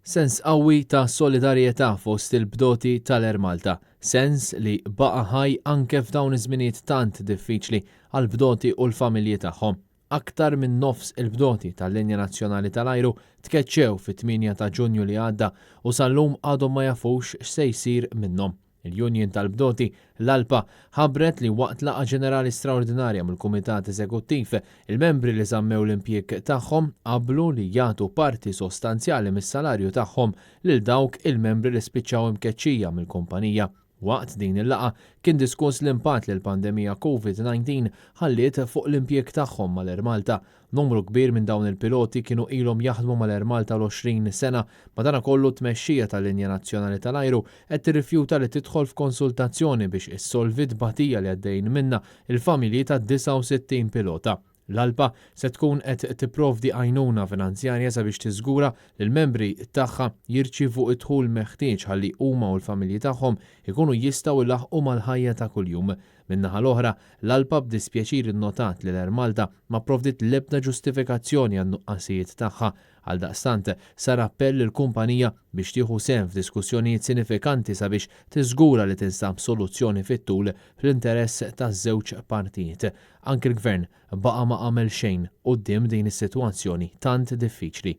Sens qawwi ta' solidarjetà fost il-bdoti tal-Ermalta, sens li baqa' ħaj anke f'dawn iż-żminijiet tant diffiċli għall-bdoti u l-familji tagħhom. Aktar minn nofs il-bdoti tal-Linja Nazzjonali tal-Ajru tkeċċew fit-8 ta' Ġunju li għadda u sal-lum għadhom ma jafux x'se jsir minnhom. Il-Union tal-Bdoti l-Alpa ħabbret li waqt laqgħa ġenerali straordinarja mill-Kumitat Eżekuttiv il-membri li żammew l-impjieg tagħhom qablu li jagħtu parti sostanzjali mis-salarju tagħhom lil dawk il-membri li spiċċaw imkeċċija mill-kumpanija. Waqt din il-laqa kien diskuss l-impatt li l-pandemija COVID-19 ħalliet fuq l-impjieg tagħhom mal-Ermalta. Numru kbir minn dawn il-piloti kienu ilhom jaħdmu mal-Ermalta l-20 sena, madankollu tmexxija tal-Linja Nazzjonali tal-Ajru qed tirrifjuta li tidħol f'konsultazzjoni biex issolvi tbatija li għaddejjin minnha il-familji ta' 69 pilota. L-Alpa se tkun qed tipprovdi għajnuna finanzjarja sabiex tiżgura li l-membri tagħha jirċievu d-dħul meħtieġ ħalli huma u l-familji tagħhom ikunu jistgħu ilaħqu mal-ħajja ta' kuljum. Min-naħa l-oħra, l-Alpa b'dispjaċir innotat li l-Ermalta ma pprovdit l-ebda ġustifikazzjoni għan-nuqqasijiet tagħha. Għaldaqstant sar appell lill-kumpanija biex tieħu sehem f'diskussjonijiet sinifikanti sabiex tiżgura li tinstab soluzzjoni fit-tul fl-interess taż-żewġ partijiet. Anke l-Gvern baqa' ma għamel xejn quddiem din is-sitwazzjoni tant diffiċli.